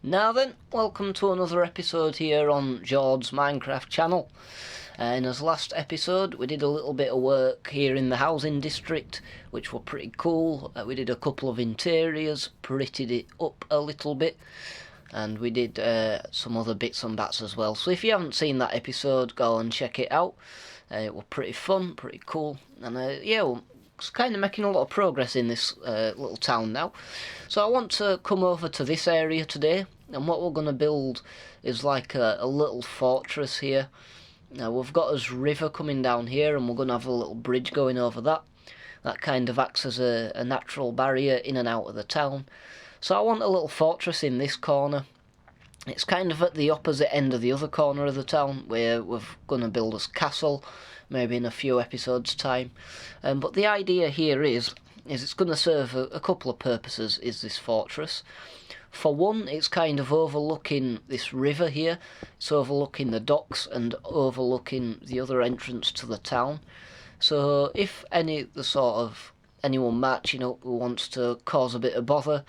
Now then, welcome to another episode here on Jord's Minecraft channel. In his last episode we did a little bit of work here in the housing district, which were pretty cool. We did a couple of interiors, prettied it up a little bit, and we did some other bits and bats as well. So if you haven't seen that episode, go and check it out. It was pretty fun, pretty cool, and we're kind of making a lot of progress in this little town now. So I want to come over to this area today, and what we're going to build is like a little fortress here. Now we've got this river coming down here, and we're going to have a little bridge going over that. That kind of acts as a natural barrier in and out of the town. So I want a little fortress in this corner. It's kind of at the opposite end of the other corner of the town, where we're going to build a castle, maybe in a few episodes' time. But the idea here is it's going to serve a couple of purposes, is this fortress. For one, it's kind of overlooking this river here. It's overlooking the docks and overlooking the other entrance to the town. So if anyone marching up who wants to cause a bit of bother,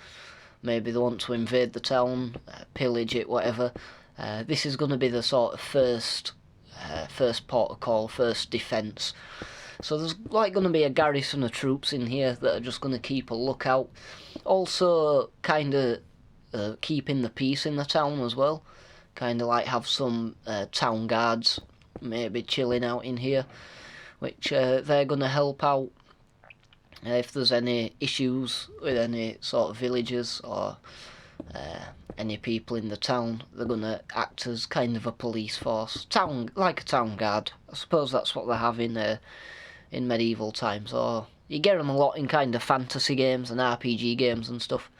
maybe they want to invade the town, pillage it, whatever, this is going to be the sort of first port of call, first defence. So there's like going to be a garrison of troops in here that are just going to keep a lookout. Also kind of keeping the peace in the town as well. Kind of like have some town guards maybe chilling out in here, which they're going to help out if there's any issues with any sort of villagers or any people in the town. They're going to act as kind of a police force, like a town guard. I suppose that's what they have in medieval times, or you get them a lot in kind of fantasy games and RPG games and stuff.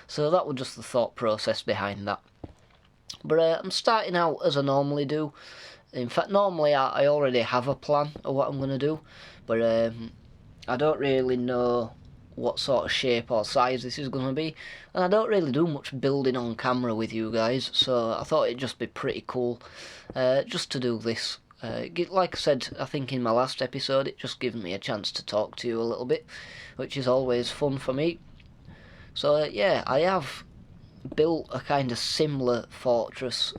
So that was just the thought process behind that. But I'm starting out as I normally do. In fact, normally I already have a plan of what I'm going to do, but I don't really know what sort of shape or size this is going to be, and I don't really do much building on camera with you guys, so I thought it'd just be pretty cool just to do this. Like I said, I think in my last episode, it just gives me a chance to talk to you a little bit, which is always fun for me. So yeah, I have built a kind of similar fortress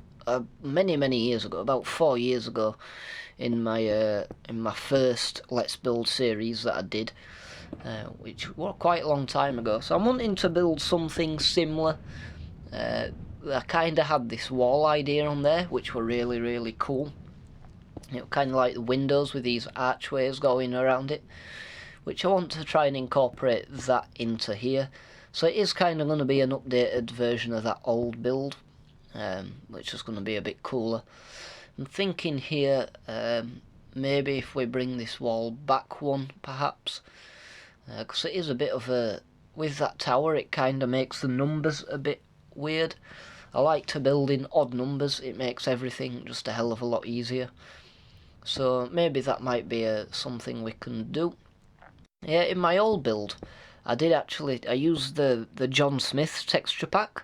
many years ago, about 4 years ago, in my first Let's Build series that I did, which was quite a long time ago. So I'm wanting to build something similar. I kind of had this wall idea on there, which were really cool. Kind of like the windows with these archways going around it, which I want to try and incorporate that into here. So it is kind of going to be an updated version of that old build, which is going to be a bit cooler. I'm thinking here, maybe if we bring this wall back one, perhaps, because it is a bit of a, with that tower, it kind of makes the numbers a bit weird. I like to build in odd numbers, it makes everything just a hell of a lot easier. So maybe that might be something we can do. Yeah, in my old build, I used the John Smith texture pack,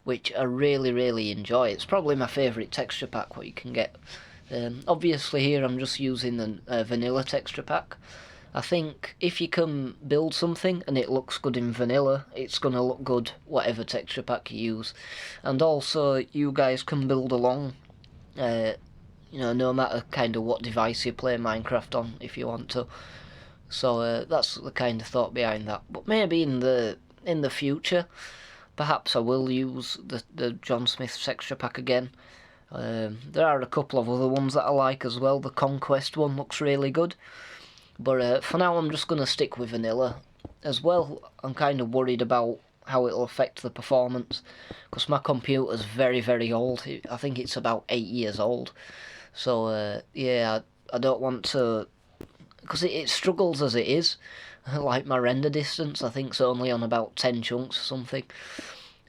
which I really enjoy. It's probably my favourite texture pack what you can get. Obviously here I'm just using the vanilla texture pack. I think if you can build something and it looks good in vanilla, it's going to look good whatever texture pack you use. And also you guys can build along, no matter kind of what device you play Minecraft on, if you want to. So that's the kind of thought behind that. But maybe in the future, perhaps I will use the John Smith texture pack again. There are a couple of other ones that I like as well. The Conquest one looks really good. But for now I'm just going to stick with vanilla. As well, I'm kind of worried about how it'll affect the performance, because my computer's very old. I think it's about 8 years old. So yeah, I don't want to, because it struggles as it is. Like my render distance, I think, is only on about 10 chunks or something.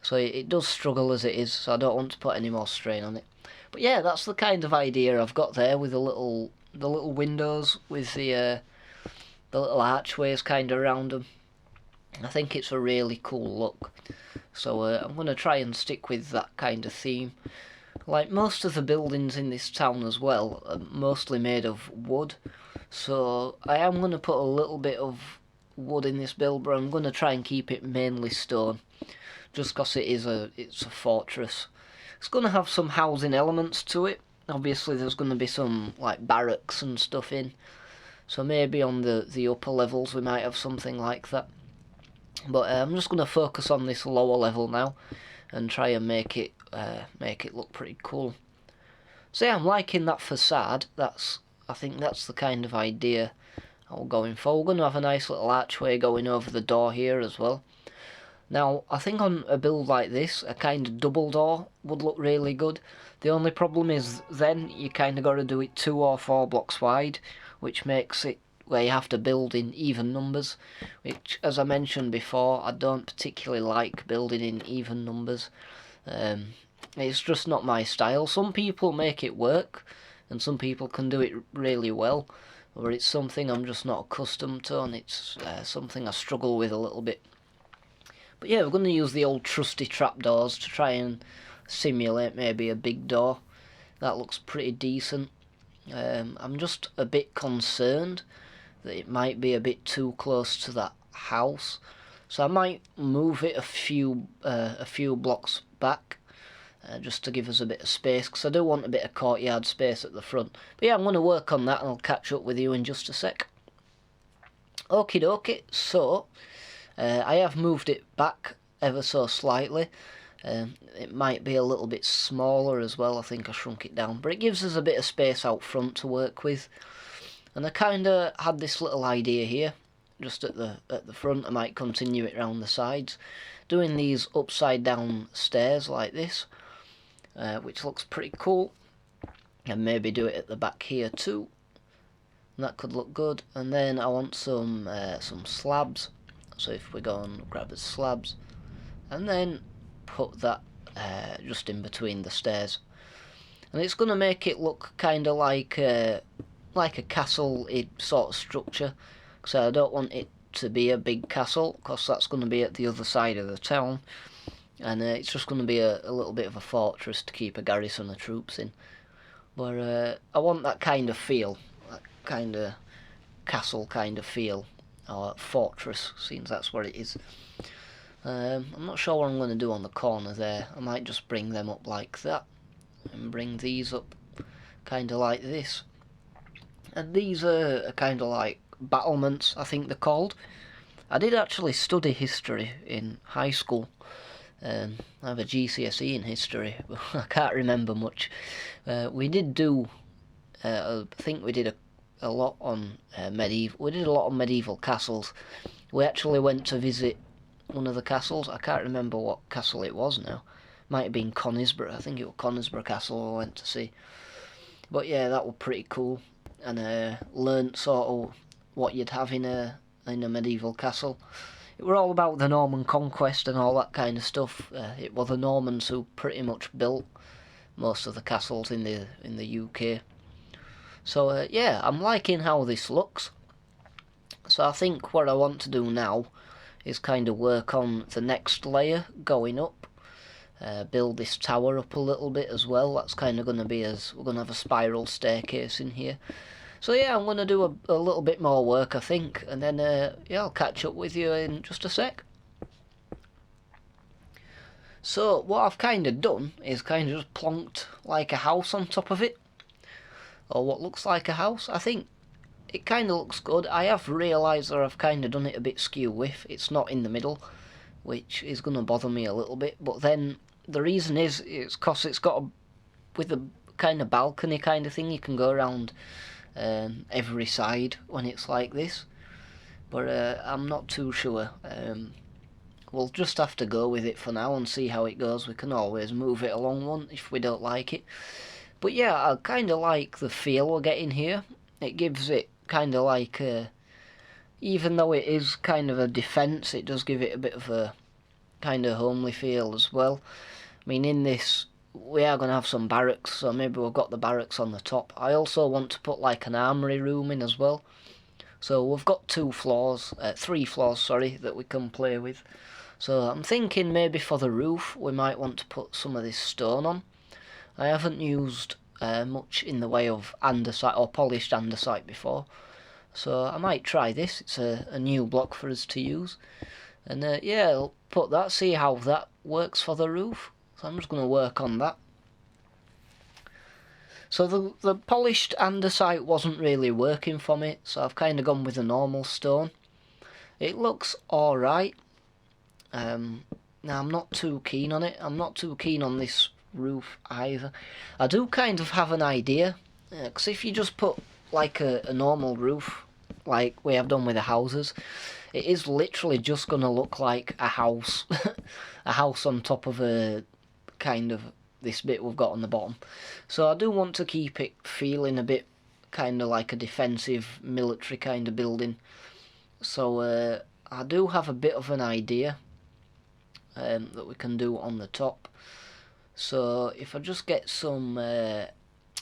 So it does struggle as it is, so I don't want to put any more strain on it. But yeah, that's the kind of idea I've got there, with the little windows with the little archways kind of around them. I think it's a really cool look. So I'm going to try and stick with that kind of theme. Like most of the buildings in this town as well are mostly made of wood. So I am going to put a little bit of wood in this build, but I'm going to try and keep it mainly stone, just because it's a fortress. It's going to have some housing elements to it. Obviously there's going to be some like barracks and stuff in, so maybe on the upper levels we might have something like that. But I'm just going to focus on this lower level now and try and make it look pretty cool. So yeah, I'm liking that facade. I think that's the kind of idea I'm going for. We're going to have a nice little archway going over the door here as well. Now, I think on a build like this, a kind of double door would look really good. The only problem is then you kind of got to do it 2 or 4 blocks wide, which makes it where you have to build in even numbers, which, as I mentioned before, I don't particularly like building in even numbers. It's just not my style. Some people make it work, and some people can do it really well, but it's something I'm just not accustomed to, and it's something I struggle with a little bit. But yeah, we're going to use the old trusty trapdoors to try and simulate maybe a big door. That looks pretty decent. I'm just a bit concerned that it might be a bit too close to that house, so I might move it a few blocks back, just to give us a bit of space, because I do want a bit of courtyard space at the front. But yeah, I'm going to work on that and I'll catch up with you in just a sec. Okie dokie, so I have moved it back ever so slightly. It might be a little bit smaller as well. I think I shrunk it down, but it gives us a bit of space out front to work with. And I kind of had this little idea here, just at the front. I might continue it around the sides, doing these upside down stairs like this, which looks pretty cool. And maybe do it at the back here too. And that could look good. And then I want some slabs. So if we go and grab the slabs, and then put that just in between the stairs, and it's going to make it look kind of like a castle sort of structure. So I don't want it to be a big castle, because that's going to be at the other side of the town, and it's just going to be a little bit of a fortress to keep a garrison of troops in. But I want that kind of feel, that kind of castle kind of feel, or fortress, seems that's what it is. I'm not sure what I'm going to do on the corner there. I might just bring them up like that, and bring these up kind of like this. And these are kind of like battlements, I think they're called. I did actually study history in high school. I have a GCSE in history, but I can't remember much. We did do, I think we did a lot on medieval. We did a lot on medieval castles. We actually went to visit one of the castles. I can't remember what castle it was now. Might have been Conisbrough. I think it was Conisbrough Castle I went to see. But yeah, that was pretty cool, and learnt sort of what you'd have in a medieval castle. It were all about the Norman conquest and all that kind of stuff. It was the Normans who pretty much built most of the castles in the UK. So yeah, I'm liking how this looks. So I think what I want to do now is kind of work on the next layer going up. Build this tower up a little bit as well. That's kind of going to be we're going to have a spiral staircase in here. So yeah, I'm going to do a little bit more work, I think, and then yeah, I'll catch up with you in just a sec. So what I've kind of done is kind of just plonked like a house on top of it, or what looks like a house. I think it kind of looks good. I have realised that I've kind of done it a bit skew with. It's not in the middle, which is going to bother me a little bit. But then the reason is it's because it's got with a kind of balcony kind of thing. You can go around every side when it's like this. But I'm not too sure. We'll just have to go with it for now and see how it goes. We can always move it along one if we don't like it. But yeah, I kind of like the feel we're getting here. It gives it kind of like even though it is kind of a defence, it does give it a bit of a kind of homely feel as well. I mean, in this, we are going to have some barracks, so maybe we've got the barracks on the top. I also want to put like an armoury room in as well. So we've got 3 floors, sorry, that we can play with. So I'm thinking maybe for the roof, we might want to put some of this stone on. I haven't used much in the way of andesite or polished andesite before, so I might try this. It's a new block for us to use. And yeah, I'll put that, see how that works for the roof. So I'm just going to work on that. So the polished andesite wasn't really working for me, so I've kind of gone with a normal stone. It looks alright. Now I'm not too keen on it. I'm not too keen on this roof either. I do kind of have an idea, because if you just put like a normal roof, like we have done with the houses, it is literally just going to look like a house. A house on top of a kind of this bit we've got on the bottom. So I do want to keep it feeling a bit kind of like a defensive military kind of building. So I do have a bit of an idea that we can do on the top. So if I just get some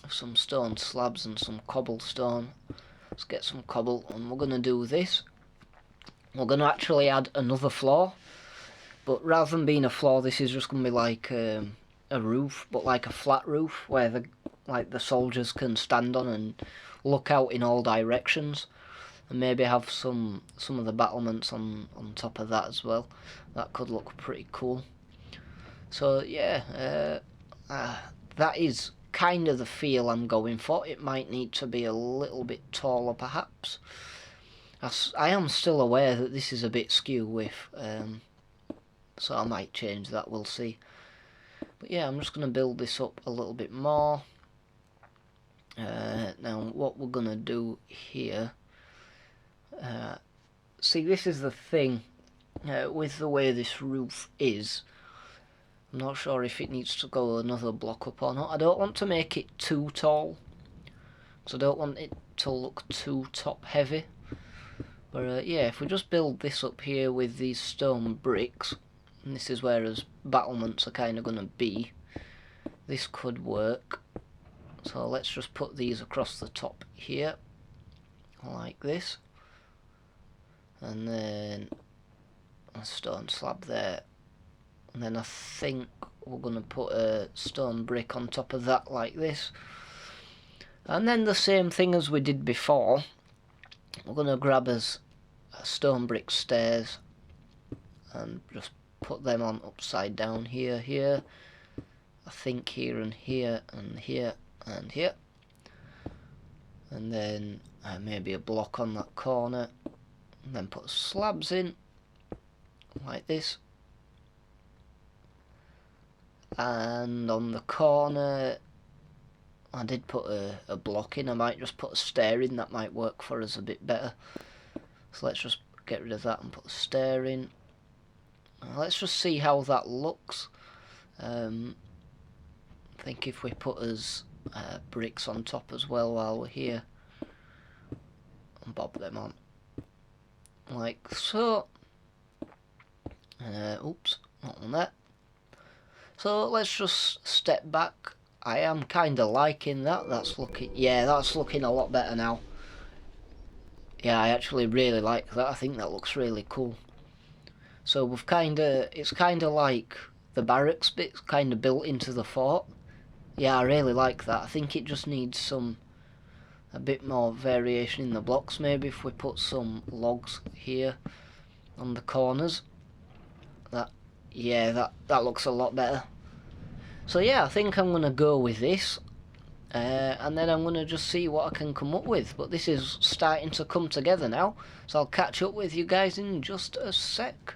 stone slabs and some cobblestone, let's get some cobble, and we're going to do this. We're going to actually add another floor, but rather than being a floor, this is just going to be like a roof, but like a flat roof where the soldiers can stand on and look out in all directions, and maybe have some of the battlements on top of that as well. That could look pretty cool. So yeah, that is kind of the feel I'm going for. It might need to be a little bit taller perhaps. I am still aware that this is a bit skew with, so I might change that, we'll see. But yeah, I'm just going to build this up a little bit more. Now what we're going to do here, see, this is the thing with the way this roof is. I'm not sure if it needs to go another block up or not. I don't want to make it too tall, because I don't want it to look too top heavy. But yeah, if we just build this up here with these stone bricks, and this is where as battlements are kind of going to be, this could work. So let's just put these across the top here, like this. And then a stone slab there. And then I think we're going to put a stone brick on top of that like this. And then the same thing as we did before. We're going to grab us stone brick stairs and just put them on upside down here, here. I think here and here and here and here. And then maybe a block on that corner. And then put slabs in like this. And on the corner I did put a block in. I might just put a stair in, that might work for us a bit better. So let's just get rid of that and put a stair in. Let's just see how that looks. I think if we put us bricks on top as well while we're here, and bob them on like so. Oops, not on that. So let's just step back. I am kind of liking that. That's looking, yeah, that's looking a lot better now. Yeah, I actually really like that. I think that looks really cool. So we've it's kind of like the barracks bit kind of built into the fort. Yeah, I really like that. I think it just needs a bit more variation in the blocks. Maybe if we put some logs here on the corners. Yeah, that looks a lot better. So yeah, I think I'm going to go with this. And then I'm going to just see what I can come up with. But this is starting to come together now. So I'll catch up with you guys in just a sec.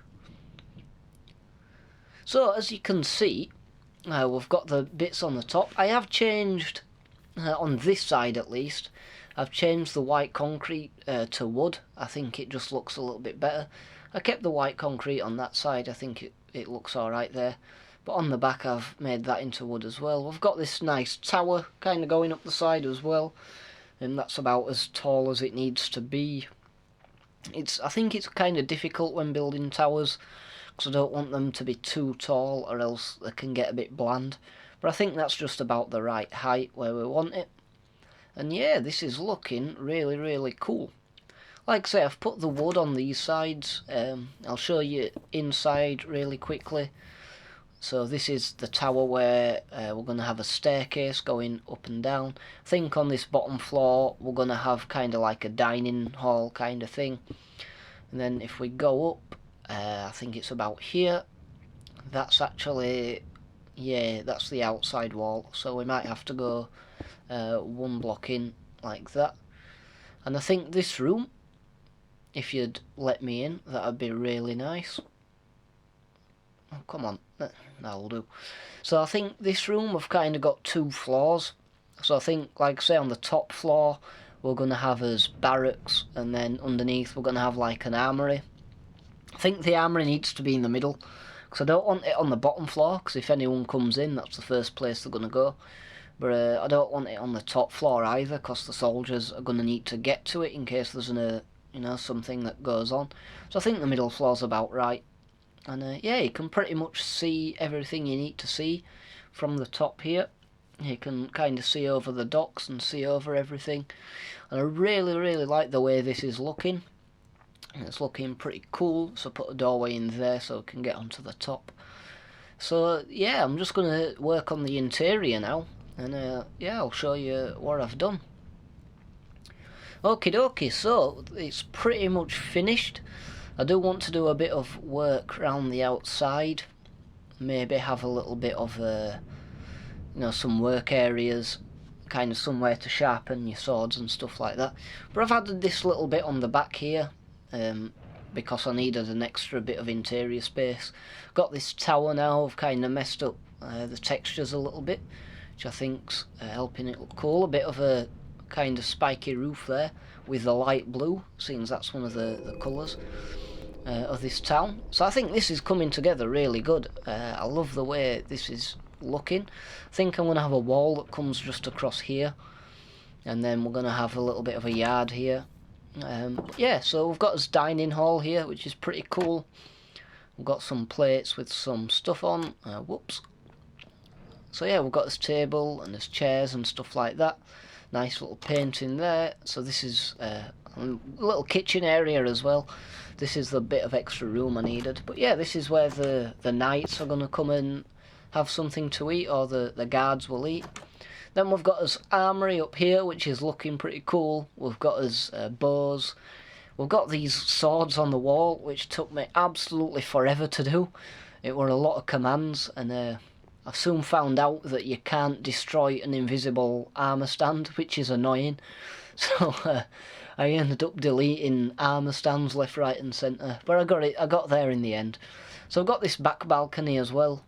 So as you can see, we've got the bits on the top. I have changed, on this side at least, I've changed the white concrete to wood. I think it just looks a little bit better. I kept the white concrete on that side. I think it looks alright there. But on the back I've made that into wood as well. We've got this nice tower kind of going up the side as well. And that's about as tall as it needs to be. I think it's kind of difficult when building towers, because I don't want them to be too tall or else they can get a bit bland. But I think that's just about the right height where we want it. And yeah, this is looking really, really cool. Like I say, I've put the wood on these sides. I'll show you inside really quickly. So this is the tower where we're going to have a staircase going up and down. I think on this bottom floor we're going to have kind of like a dining hall kind of thing. And then if we go up, I think it's about here. That's actually, yeah, that's the outside wall, so we might have to go one block in like that. And I think this room, if you'd let me in, that'd be really nice. Oh, come on, that'll do. So I think this room, we've kind of got 2 floors. So I think, like I say, on the top floor we're going to have as barracks, and then underneath we're going to have like an armoury. I think the armoury needs to be in the middle, because I don't want it on the bottom floor, because if anyone comes in, that's the first place they're going to go. But I don't want it on the top floor either, because the soldiers are going to need to get to it in case there's something that goes on. So I think the middle floor's about right. And yeah, you can pretty much see everything you need to see from the top here. You can kind of see over the docks and see over everything. And I really, really like the way this is looking. It's looking pretty cool. So put a doorway in there so we can get onto the top. So yeah, I'm just going to work on the interior now. And yeah, I'll show you what I've done. Okie dokie, so it's pretty much finished. I do want to do a bit of work around the outside. Maybe have a little bit of some work areas, kind of somewhere to sharpen your swords and stuff like that. But I've added this little bit on the back here because I needed an extra bit of interior space. Got this tower now, I've kind of messed up the textures a little bit, which I think's helping it look cool. A bit of a kind of spiky roof there with the light blue, seeing that's one of the colours of this town. So I think this is coming together really good. I love the way this is looking. I think I'm going to have a wall that comes just across here, and then we're going to have a little bit of a yard here. Yeah, so we've got this dining hall here, which is pretty cool. We've got some plates with some stuff on. Whoops. So yeah, we've got this table and there's chairs and stuff like that. Nice little painting there. So this is a little kitchen area as well. This is the bit of extra room I needed. But yeah, this is where the knights are going to come and have something to eat, or the guards will eat. Then we've got us armoury up here, which is looking pretty cool. We've got us bows. We've got these swords on the wall, which took me absolutely forever to do. It were a lot of commands, and I soon found out that you can't destroy an invisible armour stand, which is annoying. So I ended up deleting armour stands left, right and centre. But I got there in the end. So I've got this back balcony as well,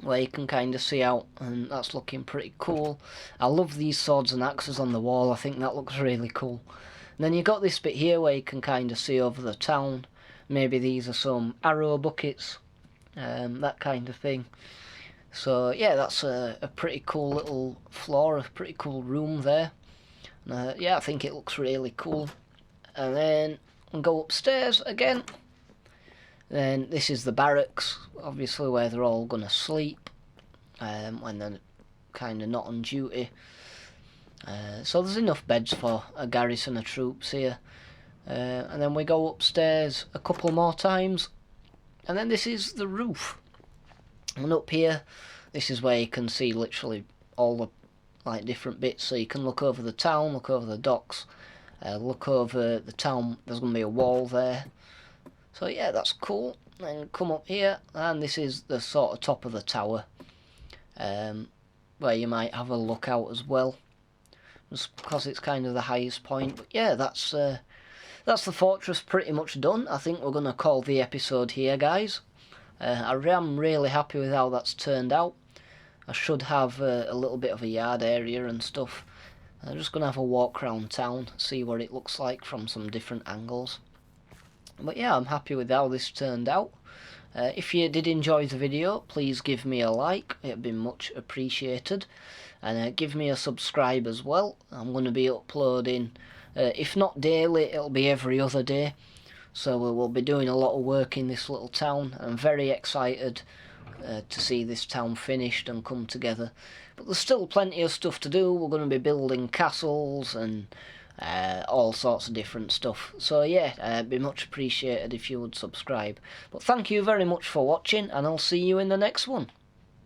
where you can kind of see out, and that's looking pretty cool. I love these swords and axes on the wall. I think that looks really cool. And then you've got this bit here where you can kind of see over the town. Maybe these are some arrow buckets, that kind of thing. So yeah, that's a pretty cool little floor, a pretty cool room there. Yeah, I think it looks really cool. And then we'll go upstairs again. Then this is the barracks, obviously, where they're all going to sleep when they're kind of not on duty. So there's enough beds for a garrison of troops here. And then we go upstairs a couple more times. And then this is the roof. And up here, this is where you can see literally all the different bits. So you can look over the town, look over the docks, look over the town. There's going to be a wall there. So yeah, that's cool. Then come up here, and this is the sort of top of the tower, where you might have a look out as well, just because it's kind of the highest point. But yeah, that's the fortress pretty much done. I think we're going to call the episode here, guys. I am really happy with how that's turned out. I should have a little bit of a yard area and stuff. I'm just going to have a walk around town, see what it looks like from some different angles. But yeah, I'm happy with how this turned out. If you did enjoy the video, please give me a like. It'd be much appreciated. And give me a subscribe as well. I'm going to be uploading, if not daily, it'll be every other day. So we'll be doing a lot of work in this little town. I'm very excited to see this town finished and come together. But there's still plenty of stuff to do. We're going to be building castles and all sorts of different stuff. So yeah, it'd be much appreciated if you would subscribe. But thank you very much for watching, and I'll see you in the next one.